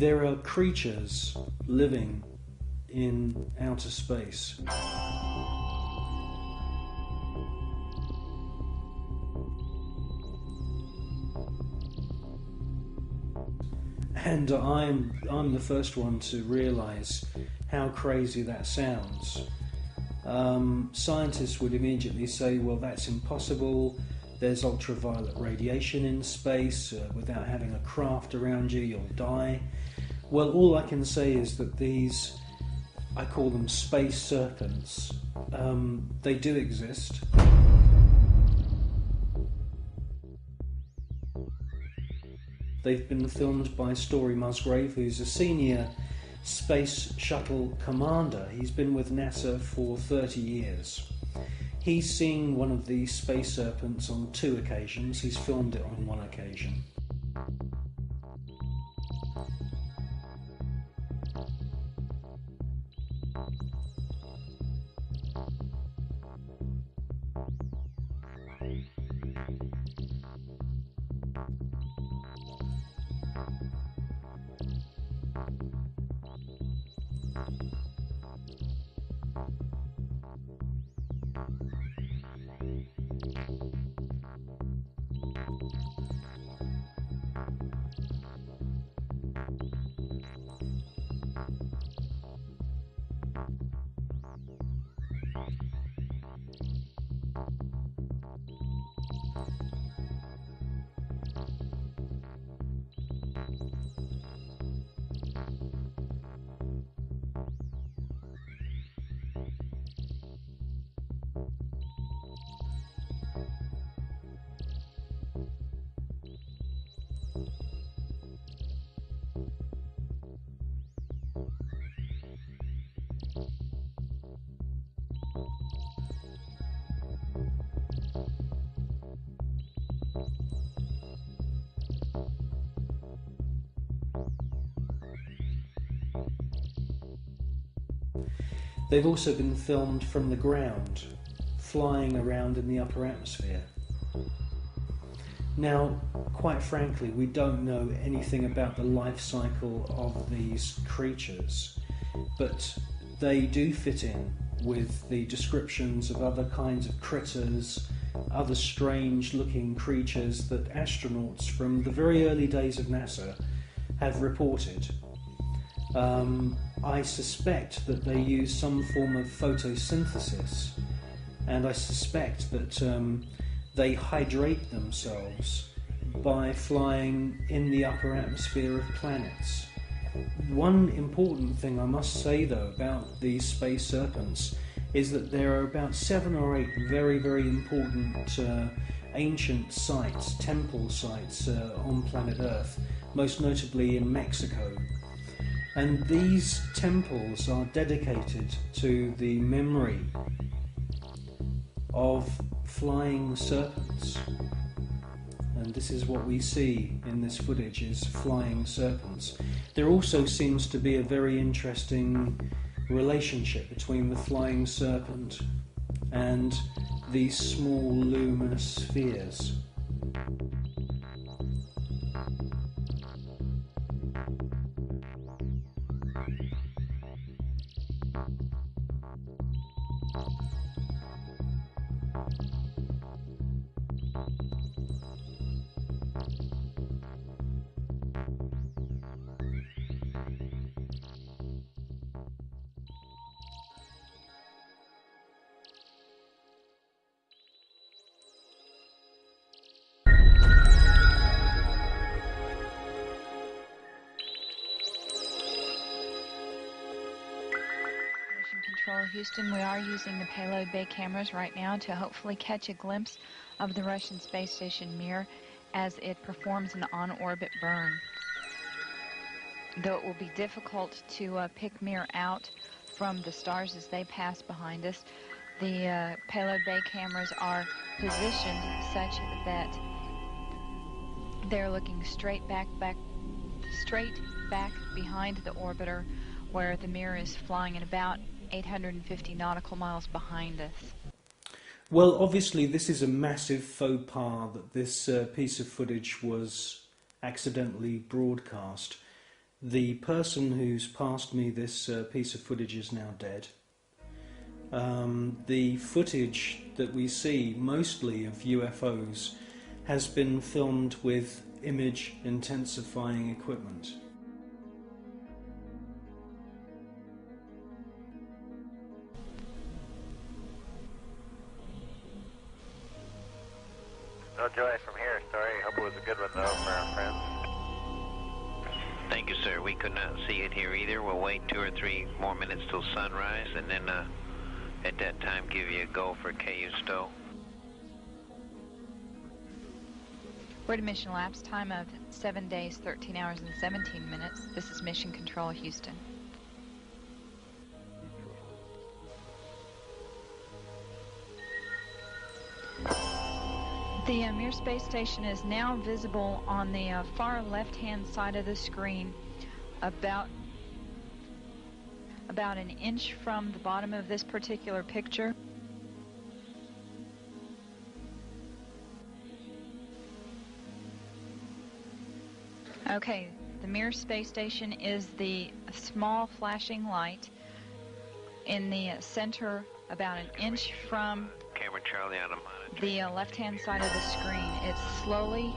there are creatures living in outer space. And I'm the first one to realise how crazy that sounds. Scientists would immediately say, well, that's impossible. There's ultraviolet radiation in space. Without having a craft around you, you'll die. Well, all I can say is that these, I call them space serpents, they do exist. They've been filmed by Story Musgrave, who's a senior space shuttle commander. He's been with NASA for 30 years. He's seen one of these space serpents on 2 occasions. He's filmed it on 1 occasion. They've also been filmed from the ground, flying around in the upper atmosphere. Now, quite frankly, we don't know anything about the life cycle of these creatures, but they do fit in with the descriptions of other kinds of critters, other strange looking creatures that astronauts from the very early days of NASA have reported. I suspect that they use some form of photosynthesis, and I suspect that they hydrate themselves by flying in the upper atmosphere of planets. One important thing I must say though about these space serpents is that there are about 7 or 8 very, very important ancient sites, temple sites on planet Earth, most notably in Mexico. And these temples are dedicated to the memory of flying serpents. And this is what we see in this footage, is flying serpents. There also seems to be a very interesting relationship between the flying serpent and these small luminous spheres. Control Houston, we are using the payload bay cameras right now to hopefully catch a glimpse of the Russian space station Mir as it performs an on-orbit burn. Though it will be difficult to pick Mir out from the stars as they pass behind us, the payload bay cameras are positioned such that they're looking straight back behind the orbiter, where the Mir is flying at about 850 nautical miles behind us. Well, obviously this is a massive faux pas that this piece of footage was accidentally broadcast. The person who's passed me this piece of footage is now dead. The footage that we see, mostly of UFOs, has been filmed with image intensifying equipment. No joy from here. Sorry. Hope it was a good one though for our friends. Thank you, sir. We could not see it here either. We'll wait 2 or 3 more minutes till sunrise, and then at that time give you a go for KU stow. We're at a mission lapse time of 7 days, 13 hours, and 17 minutes. This is Mission Control, Houston. The Mir space station is now visible on the far left-hand side of the screen, about an inch from the bottom of this particular picture. Okay, the Mir space station is the small flashing light in the center, about an inch from Camera Charlie on a monitor. the left-hand side of the screen. It's slowly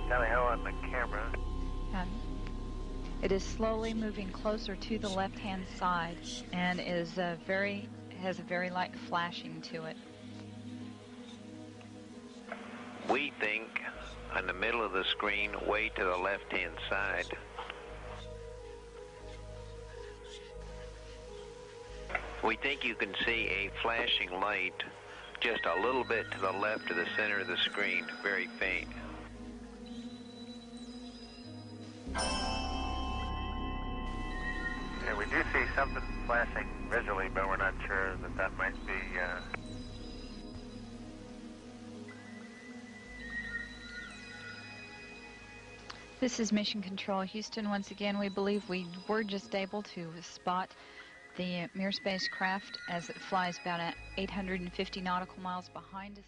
Tally ho on the camera. it is slowly moving closer to the left-hand side, and has a very light flashing to it. We think on the middle of the screen, way to the left-hand side. We think you can see a flashing light just a little bit to the left of the center of the screen, very faint. Yeah, we do see something flashing visually, but we're not sure that might be. This is Mission Control, Houston. Once again, we believe we were just able to spot the Mir spacecraft as it flies about 850 nautical miles behind us.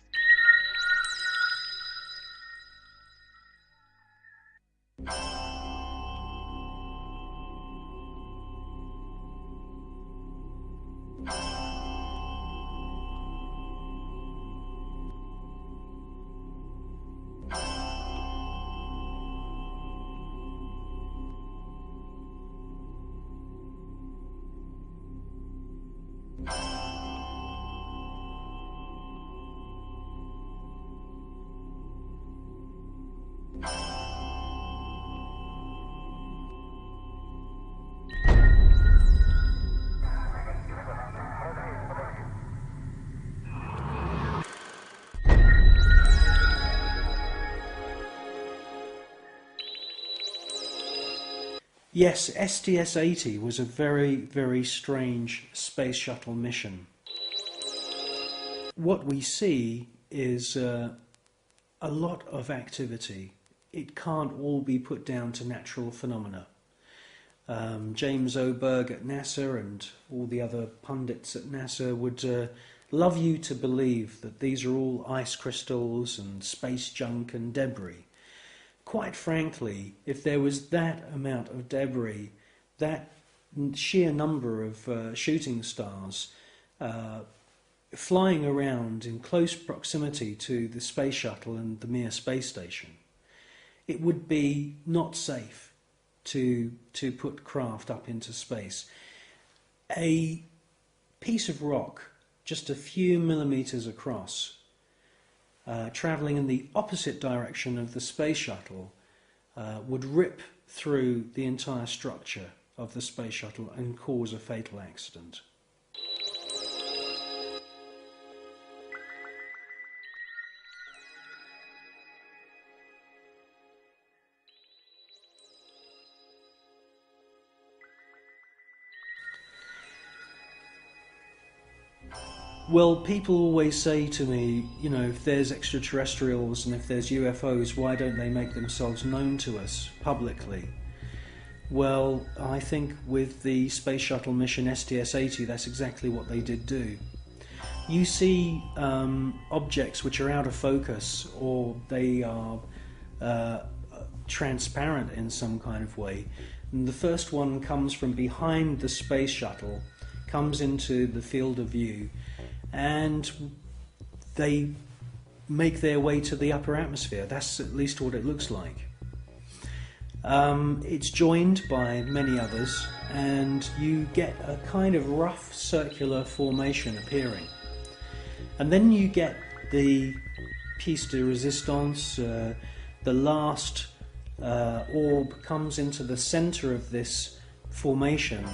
Yes, STS-80 was a very, very strange space shuttle mission. What we see is a lot of activity. It can't all be put down to natural phenomena. James Oberg at NASA and all the other pundits at NASA would love you to believe that these are all ice crystals and space junk and debris. Quite frankly, if there was that amount of debris, that sheer number of shooting stars flying around in close proximity to the space shuttle and the Mir space station, it would be not safe to put craft up into space. A piece of rock just a few millimeters across, travelling in the opposite direction of the space shuttle, would rip through the entire structure of the space shuttle and cause a fatal accident. Well, people always say to me, you know, if there's extraterrestrials and if there's UFOs, why don't they make themselves known to us publicly? Well, I think with the space shuttle mission STS-80, that's exactly what they did do. You see objects which are out of focus, or they are transparent in some kind of way. And the first one comes from behind the space shuttle, comes into the field of view, and they make their way to the upper atmosphere. That's at least what it looks like. It's joined by many others, and you get a kind of rough circular formation appearing. And then you get the piece de resistance. The last orb comes into the center of this formation,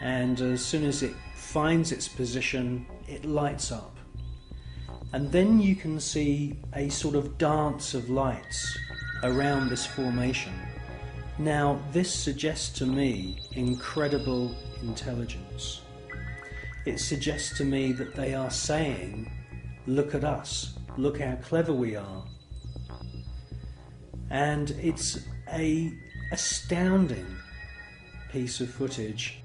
and as soon as it finds its position, it lights up. And then you can see a sort of dance of lights around this formation. Now, this suggests to me incredible intelligence. It suggests to me that they are saying, look at us, look how clever we are. And it's an astounding piece of footage.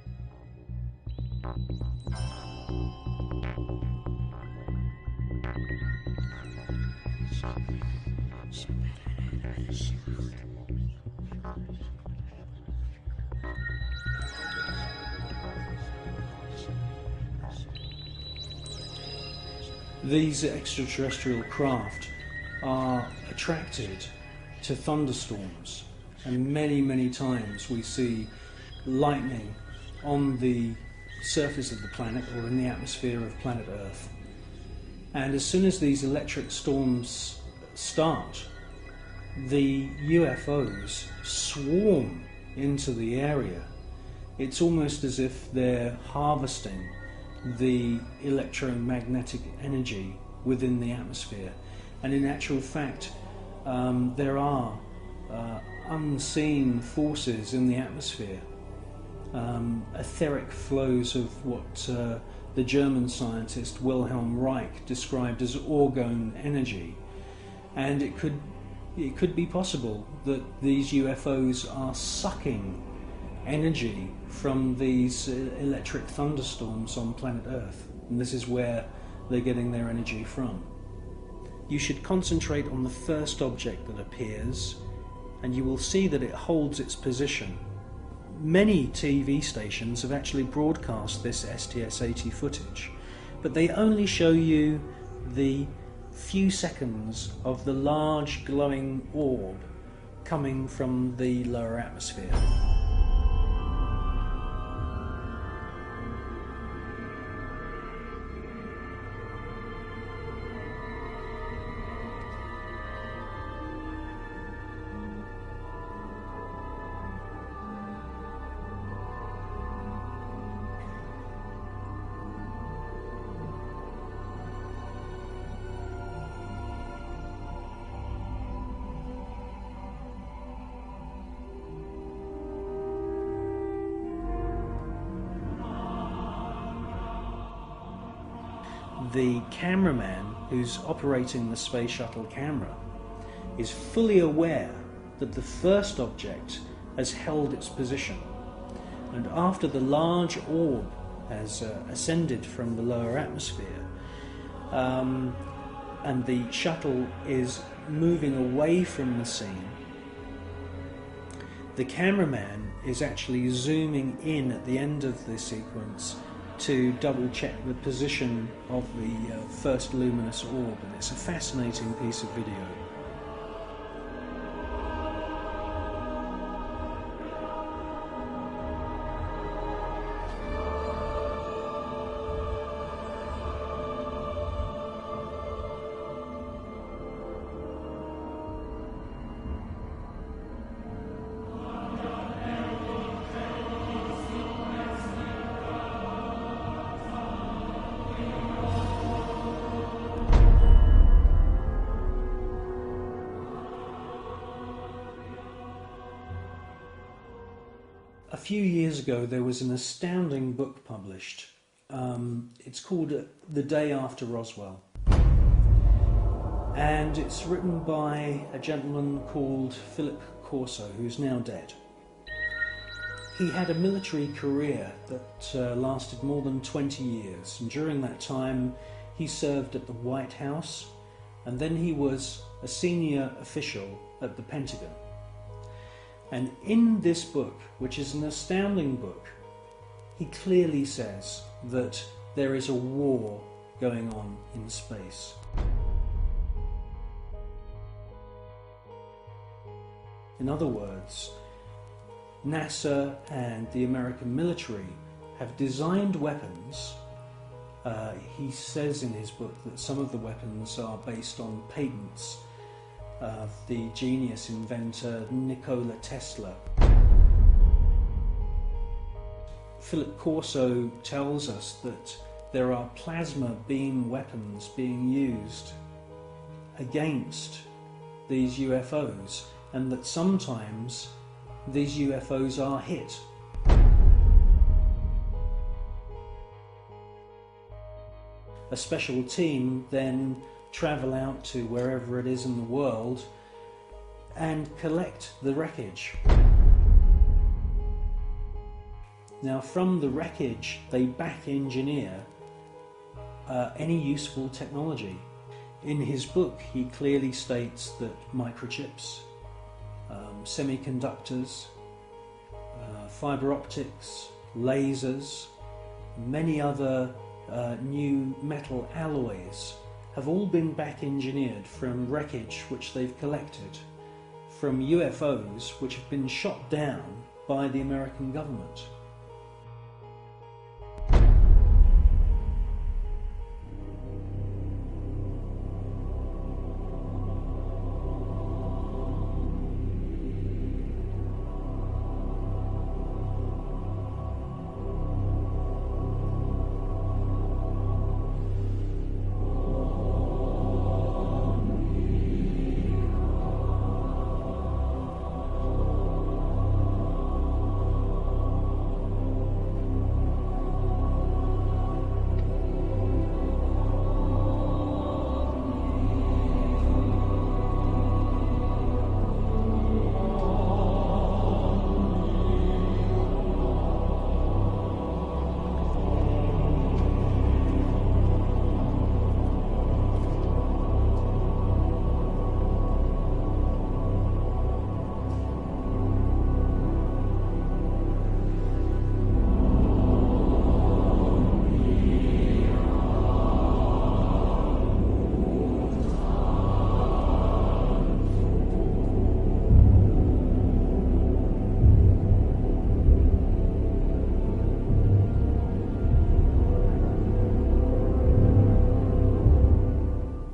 These extraterrestrial craft are attracted to thunderstorms, and many times we see lightning on the surface of the planet or in the atmosphere of planet Earth. And as soon as these electric storms start, the UFOs swarm into the area. It's almost as if they're harvesting the electromagnetic energy within the atmosphere. And in actual fact, there are unseen forces in the atmosphere, etheric flows of what the German scientist Wilhelm Reich described as orgone energy. And it could be possible that these UFOs are sucking energy from these electric thunderstorms on planet Earth, and this is where they're getting their energy from. You should concentrate on the first object that appears, and you will see that it holds its position. Many TV stations have actually broadcast this STS-80 footage, but they only show you the few seconds of the large glowing orb coming from the lower atmosphere. The cameraman who's operating the space shuttle camera is fully aware that the first object has held its position, and after the large orb has ascended from the lower atmosphere and the shuttle is moving away from the scene, the cameraman is actually zooming in at the end of the sequence to double check the position of the first luminous orb, and it's a fascinating piece of video. A few years ago there was an astounding book published. It's called The Day After Roswell, and it's written by a gentleman called Philip Corso, who's now dead. He had a military career that lasted more than 20 years, and during that time he served at the White House, and then he was a senior official at the Pentagon. And in this book, which is an astounding book, he clearly says that there is a war going on in space. In other words, NASA and the American military have designed weapons. He says in his book that some of the weapons are based on patents of the genius inventor Nikola Tesla. Philip Corso tells us that there are plasma beam weapons being used against these UFOs, and that sometimes these UFOs are hit. A special team then travel out to wherever it is in the world and collect the wreckage. Now, from the wreckage, they back engineer any useful technology. In his book, he clearly states that microchips, semiconductors, fiber optics, lasers, many other new metal alloys have all been back engineered from wreckage which they've collected from UFOs which have been shot down by the American government.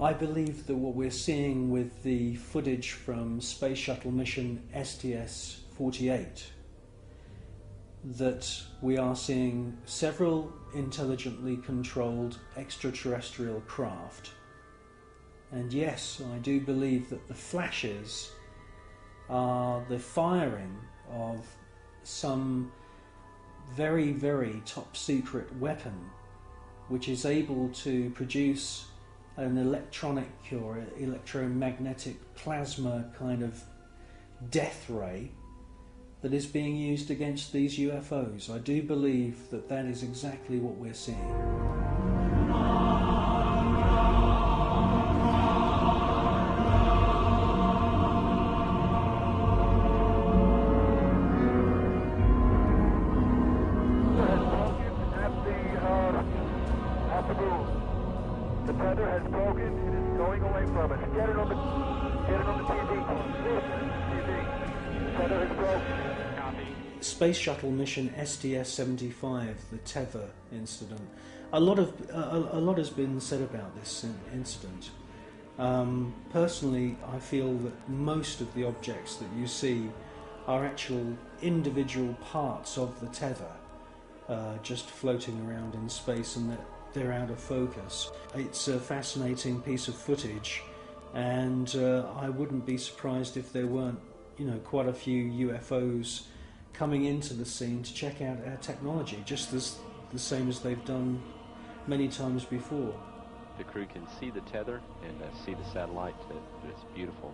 I believe that what we're seeing with the footage from Space Shuttle mission STS-48, that we are seeing several intelligently controlled extraterrestrial craft. And yes, I do believe that the flashes are the firing of some very, very top secret weapon which is able to produce an electronic or electromagnetic plasma kind of death ray that is being used against these UFOs. I do believe that that is exactly what we're seeing. The tether has broken. It is going away from us. Get it on the TV. The tether has broken. Copy. Space Shuttle mission STS-75, the tether incident. A lot has been said about this incident. Personally, I feel that most of the objects that you see are actual individual parts of the tether, just floating around in space, and that they're out of focus. It's a fascinating piece of footage, and I wouldn't be surprised if there weren't, quite a few UFOs coming into the scene to check out our technology, just the same as they've done many times before. The crew can see the tether and see the satellite. It's beautiful.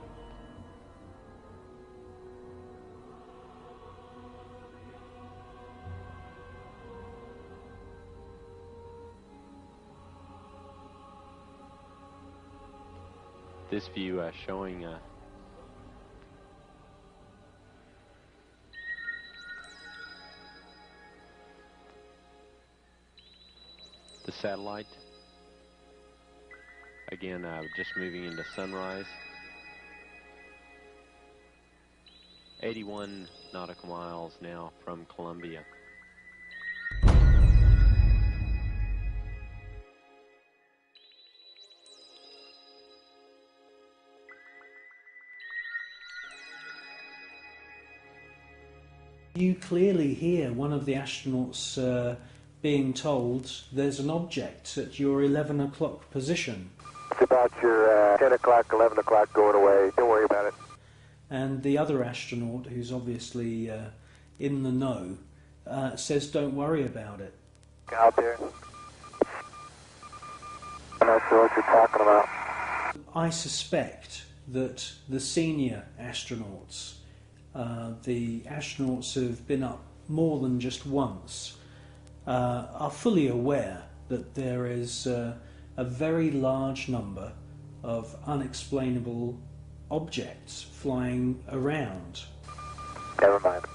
This view showing the satellite. Again, just moving into sunrise. 81 nautical miles now from Columbia. You clearly hear one of the astronauts being told there's an object at your 11 o'clock position. It's about your 10 o'clock, 11 o'clock going away. Don't worry about it. And the other astronaut, who's obviously in the know, says don't worry about it. Out there. I'm not sure what you're talking about. I suspect that the senior astronauts, the astronauts who have been up more than just once, are fully aware that there is a very large number of unexplainable objects flying around. Never mind.